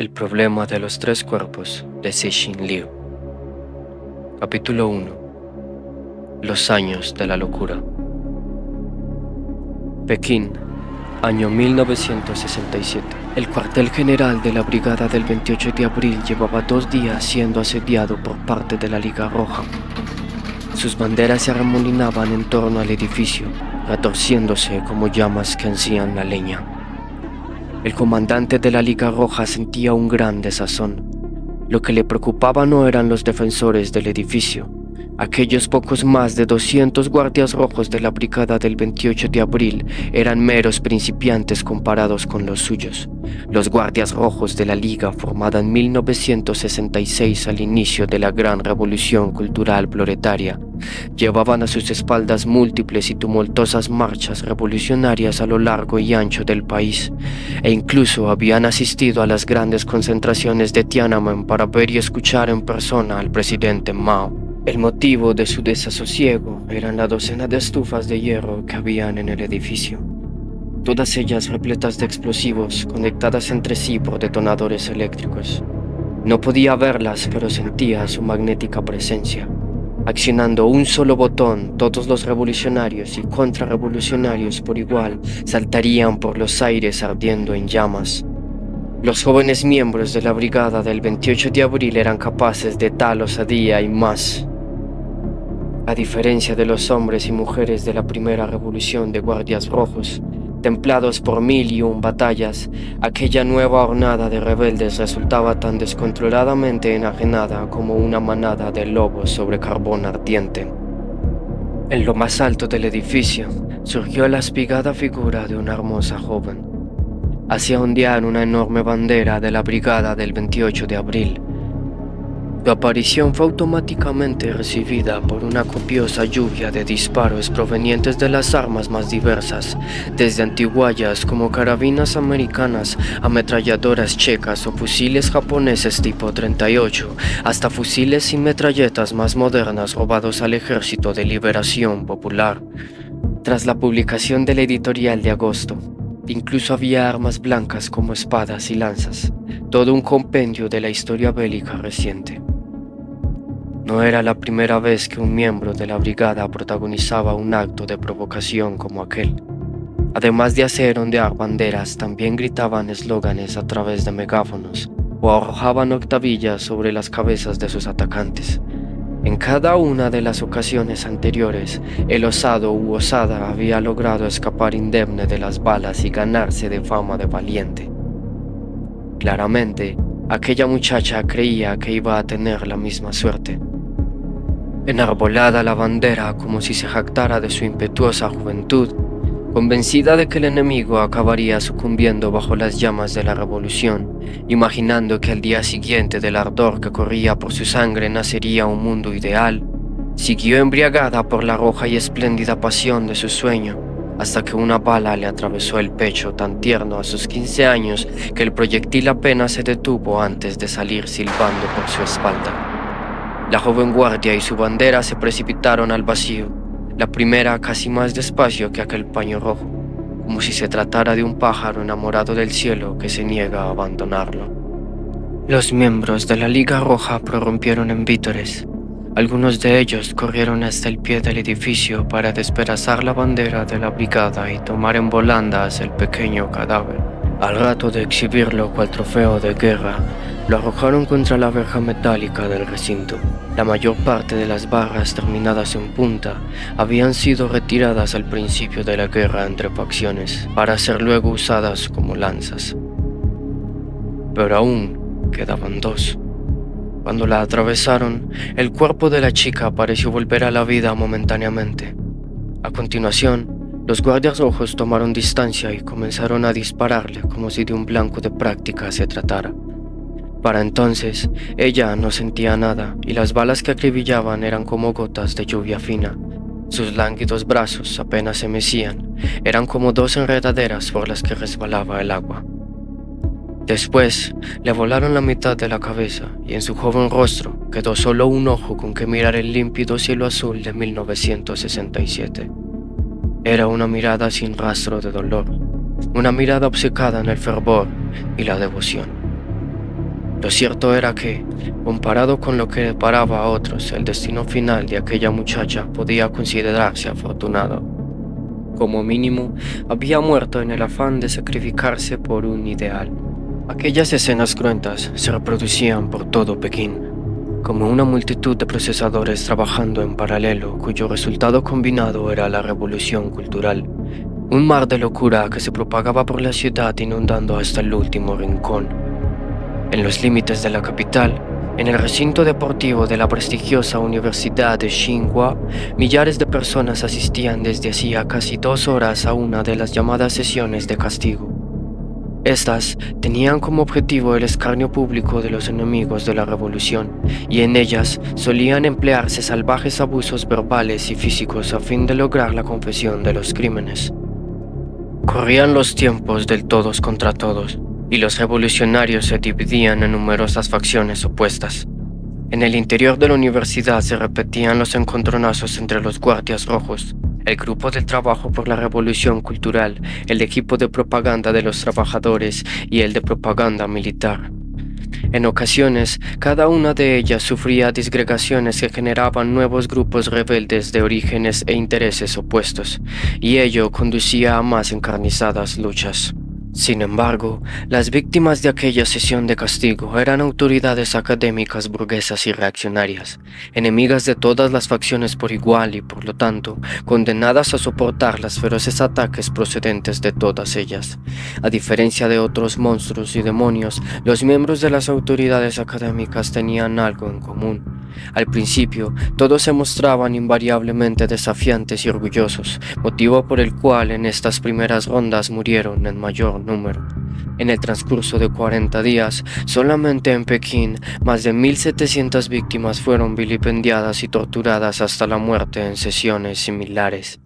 El problema de los tres cuerpos de Cixin Liu. Capítulo 1. Los años de la locura. Pekín, año 1967. El cuartel general de la brigada del 28 de abril llevaba 2 días siendo asediado por parte de la Liga Roja. Sus banderas se arremolinaban en torno al edificio, retorciéndose como llamas que encían la leña. El comandante de la Liga Roja sentía un gran desazón. Lo que le preocupaba no eran los defensores del edificio. Aquellos pocos más de 200 guardias rojos de la brigada del 28 de abril eran meros principiantes comparados con los suyos. Los guardias rojos de la Liga, formada en 1966 al inicio de la gran revolución cultural proletaria, llevaban a sus espaldas múltiples y tumultuosas marchas revolucionarias a lo largo y ancho del país, e incluso habían asistido a las grandes concentraciones de Tiananmen para ver y escuchar en persona al presidente Mao. El motivo de su desasosiego eran la docena de estufas de hierro que habían en el edificio, todas ellas repletas de explosivos conectadas entre sí por detonadores eléctricos. No podía verlas, pero sentía su magnética presencia. Accionando un solo botón, todos los revolucionarios y contrarrevolucionarios por igual saltarían por los aires ardiendo en llamas. Los jóvenes miembros de la brigada del 28 de abril eran capaces de tal osadía y más. A diferencia de los hombres y mujeres de la primera revolución de guardias rojos, templados por 1001 batallas, aquella nueva hornada de rebeldes resultaba tan descontroladamente enajenada como una manada de lobos sobre carbón ardiente. En lo más alto del edificio surgió la espigada figura de una hermosa joven. Hacía ondear una enorme bandera de la brigada del 28 de abril. Su aparición fue automáticamente recibida por una copiosa lluvia de disparos provenientes de las armas más diversas, desde antiguallas como carabinas americanas, ametralladoras checas o fusiles japoneses tipo 38, hasta fusiles y metralletas más modernas robados al Ejército de Liberación Popular. Tras la publicación del editorial de agosto, incluso había armas blancas como espadas y lanzas, todo un compendio de la historia bélica reciente. No era la primera vez que un miembro de la brigada protagonizaba un acto de provocación como aquel. Además de hacer ondear banderas, también gritaban eslóganes a través de megáfonos o arrojaban octavillas sobre las cabezas de sus atacantes. En cada una de las ocasiones anteriores, el osado u osada había logrado escapar indemne de las balas y ganarse de fama de valiente. Claramente, aquella muchacha creía que iba a tener la misma suerte. Enarbolada la bandera como si se jactara de su impetuosa juventud, convencida de que el enemigo acabaría sucumbiendo bajo las llamas de la revolución, imaginando que al día siguiente del ardor que corría por su sangre nacería un mundo ideal, siguió embriagada por la roja y espléndida pasión de su sueño, hasta que una bala le atravesó el pecho tan tierno a sus 15 años que el proyectil apenas se detuvo antes de salir silbando por su espalda. La joven guardia y su bandera se precipitaron al vacío, la primera casi más despacio que aquel paño rojo, como si se tratara de un pájaro enamorado del cielo que se niega a abandonarlo. Los miembros de la Liga Roja prorrumpieron en vítores. Algunos de ellos corrieron hasta el pie del edificio para despedazar la bandera de la brigada y tomar en volandas el pequeño cadáver. Al rato de exhibirlo cual trofeo de guerra, lo arrojaron contra la verja metálica del recinto. La mayor parte de las barras terminadas en punta habían sido retiradas al principio de la guerra entre facciones, para ser luego usadas como lanzas. Pero aún quedaban 2. Cuando la atravesaron, el cuerpo de la chica pareció volver a la vida momentáneamente. A continuación, los guardias rojos tomaron distancia y comenzaron a dispararle como si de un blanco de práctica se tratara. Para entonces, ella no sentía nada y las balas que acribillaban eran como gotas de lluvia fina. Sus lánguidos brazos apenas se mecían, eran como 2 enredaderas por las que resbalaba el agua. Después, le volaron la mitad de la cabeza y en su joven rostro quedó solo un ojo con que mirar el límpido cielo azul de 1967. Era una mirada sin rastro de dolor, una mirada obcecada en el fervor y la devoción. Lo cierto era que, comparado con lo que deparaba a otros, el destino final de aquella muchacha podía considerarse afortunado. Como mínimo, había muerto en el afán de sacrificarse por un ideal. Aquellas escenas cruentas se reproducían por todo Pekín, como una multitud de procesadores trabajando en paralelo cuyo resultado combinado era la revolución cultural. Un mar de locura que se propagaba por la ciudad inundando hasta el último rincón. En los límites de la capital, en el recinto deportivo de la prestigiosa Universidad de Tsinghua, millares de personas asistían desde hacía casi 2 horas a una de las llamadas sesiones de castigo. Estas tenían como objetivo el escarnio público de los enemigos de la revolución, y en ellas solían emplearse salvajes abusos verbales y físicos a fin de lograr la confesión de los crímenes. Corrían los tiempos del todos contra todos, y los revolucionarios se dividían en numerosas facciones opuestas. En el interior de la universidad se repetían los encontronazos entre los guardias rojos, el grupo del trabajo por la revolución cultural, el equipo de propaganda de los trabajadores y el de propaganda militar. En ocasiones, cada una de ellas sufría disgregaciones que generaban nuevos grupos rebeldes de orígenes e intereses opuestos, y ello conducía a más encarnizadas luchas. Sin embargo, las víctimas de aquella sesión de castigo eran autoridades académicas burguesas y reaccionarias, enemigas de todas las facciones por igual y, por lo tanto, condenadas a soportar los feroces ataques procedentes de todas ellas. A diferencia de otros monstruos y demonios, los miembros de las autoridades académicas tenían algo en común. Al principio, todos se mostraban invariablemente desafiantes y orgullosos, motivo por el cual en estas primeras rondas murieron en mayor número. En el transcurso de 40 días, solamente en Pekín, más de 1.700 víctimas fueron vilipendiadas y torturadas hasta la muerte en sesiones similares.